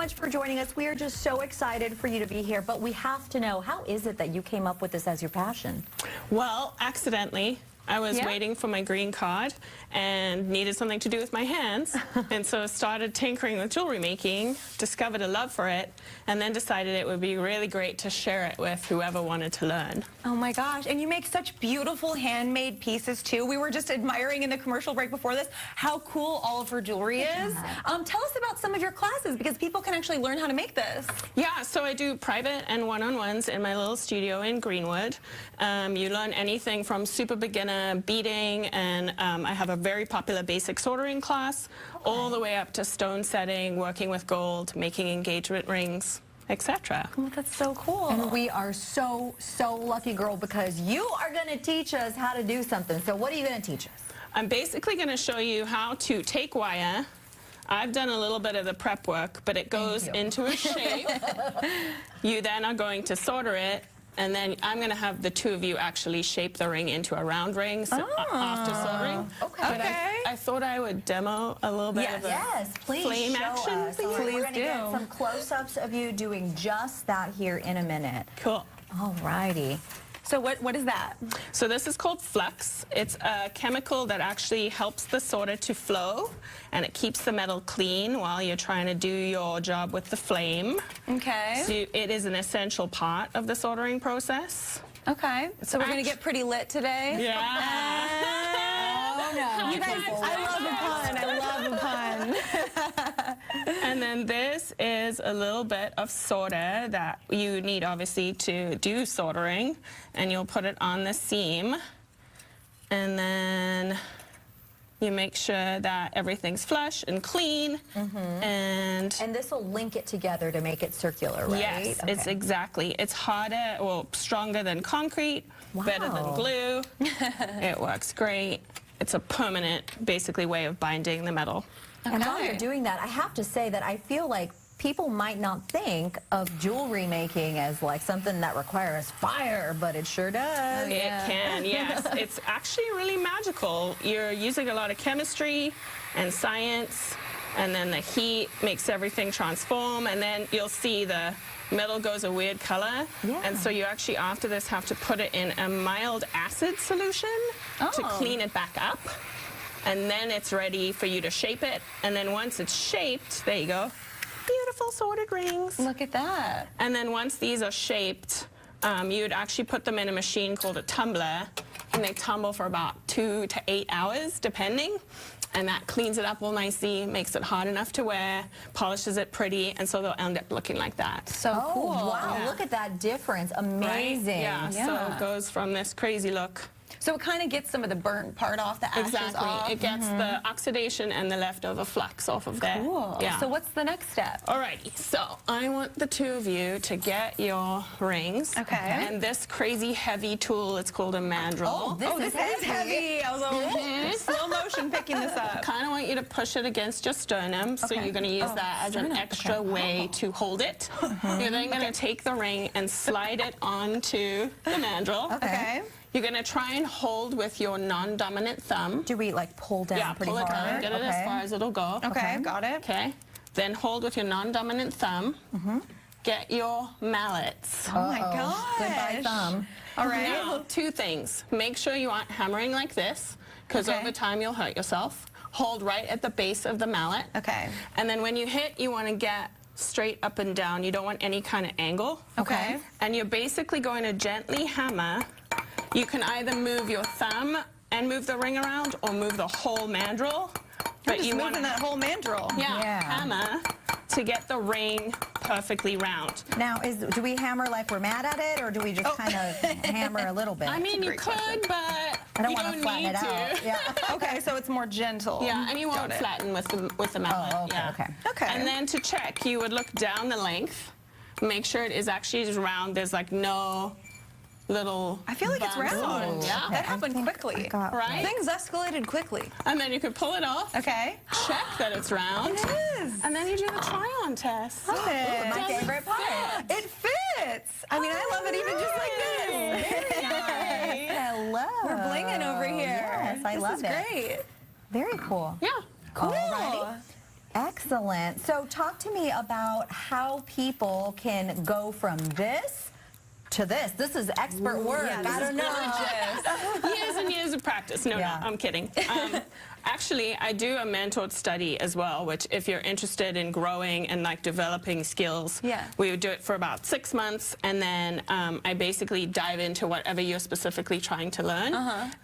much for joining us. We are just so excited for you to be here, but we have to know, how is it that you came up with this as your passion? Well, accidentally. I was waiting for my green card and needed something to do with my hands, and so started tinkering with jewelry making, discovered a love for it, and then decided it would be really great to share it with whoever wanted to learn. Oh my gosh, and you make such beautiful handmade pieces too. We were just admiring in the commercial break before this how cool all of her jewelry is. Tell us about some of your classes, because people can actually learn how to make this. Yeah, so I do private and one-on-ones in my little studio in Greenwood. You learn anything from super beginner beading, and I have a very popular basic soldering class, all the way up to stone setting, working with gold, making engagement rings, etc. Oh, that's so cool. And we are so lucky, girl, because you are going to teach us how to do something. So what are you going to teach us? I'm basically going to show you how to take wire. I've done a little bit of the prep work, but it goes into a shape. You then are going to solder it, and then I'm going to have the two of you actually shape the ring into a round ring after soldering. Okay. But I thought I would demo a little bit of a please flame show action. us. We're going to get some close-ups of you doing just that here in a minute. Cool. All righty. So what is that? So this is called flux. It's a chemical that actually helps the solder to flow, and it keeps the metal clean while you're trying to do your job with the flame. Okay. So it is an essential part of the soldering process. Okay. So we're going to get pretty lit today? Yeah. Oh, no. You guys, I love a pun. I love a pun. And then this is a little bit of solder that you need, obviously, to do soldering. And you'll put it on the seam. And then you make sure that everything's flush and clean. And this will link it together to make it circular, right? yes, it's exactly. It's harder, well, stronger than concrete, better than glue. It works great. It's a permanent, basically, way of binding the metal. And while you're doing that, I have to say that I feel like people might not think of jewelry making as like something that requires fire, but it sure does. It can, yes. It's actually really magical. You're using a lot of chemistry and science, and then the heat makes everything transform, and then you'll see the metal goes a weird color. And so you actually, after this, have to put it in a mild acid solution to clean it back up. And then it's ready for you to shape it. And then once it's shaped, there you go, beautiful sorted rings. Look at that. And then once these are shaped, you'd actually put them in a machine called a tumbler, and they tumble for about 2 to 8 hours, depending. And that cleans it up all nicely, makes it hard enough to wear, polishes it pretty, and so they'll end up looking like that. So cool. Wow, look at that difference. Amazing. Right? Yeah, so it goes from this crazy look. So it kind of gets some of the burnt part off, the ashes off. It gets the oxidation and the leftover flux off of there. Cool. Yeah. So what's the next step? Alrighty, so I want the two of you to get your rings. Okay. And this crazy heavy tool, it's called a mandrel. This is heavy. I was like, slow motion picking this up. Kind of want you to push it against your sternum, so you're going to use that as an extra way to hold it. You're then going to take the ring and slide it onto the mandrel. Okay. You're going to try and hold with your non-dominant thumb. Do we like pull down pretty hard? Yeah, pull it down, get it as far as it'll go. Okay, got it. Okay, then hold with your non-dominant thumb. Get your mallets. Oh my gosh. Goodbye thumb. All right. Now, two things. Make sure you aren't hammering like this, because over time you'll hurt yourself. Hold right at the base of the mallet. Okay. And then when you hit, you want to get straight up and down. You don't want any kind of angle. Okay. And you're basically going to gently hammer. You can either move your thumb and move the ring around, or move the whole mandrel. But you moving that whole mandrel. Yeah, hammer to get the ring perfectly round. Now, do we hammer like we're mad at it, or do we just kind of hammer a little bit? I mean, you could, but I don't you want to flatten it out. Yeah. Okay, so it's more gentle. Yeah, and you won't flatten with the mallet. Okay. And then to check, you would look down the length, make sure it is actually just round. There's like no little I feel like it's round. Yeah. That happened quickly. Right? Things escalated quickly. And then you could pull it off. Okay. Check that it's round. It is. And then you do the try-on test. Love it. My favorite part. It fits. I mean, I love it even just like this. Hello. We're blinging over here. Yes, I love it. This is great. Very cool. Yeah. Cool. Alrighty. Excellent. So talk to me about how people can go from this to this. This is expert work. Yeah, I don't know. Years and years of practice. No, Yeah. I'm kidding. Actually, I do a mentored study as well, which if you're interested in growing and like developing skills, we would do it for about 6 months, and then I basically dive into whatever you're specifically trying to learn.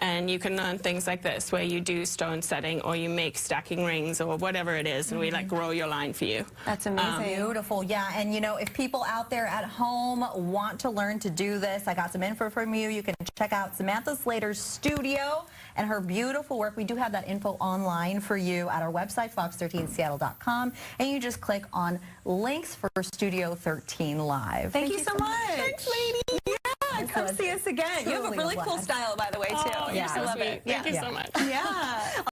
And you can learn things like this, where you do stone setting or you make stacking rings or whatever it is, and we like grow your line for you. That's amazing. Beautiful. Yeah, and you know, if people out there at home want to learn to do this, I got some info from you. You can check out Samantha Slater Studio and her beautiful work. We do have that info online for you at our website, fox13seattle.com, and you just click on links for Studio 13 Live. Thank you so much. Thanks, lady. Yeah, come see us again. You have a truly really a cool blast. style, by the way, too. Oh, you're so I love sweet. it. Thank you so much. Yeah.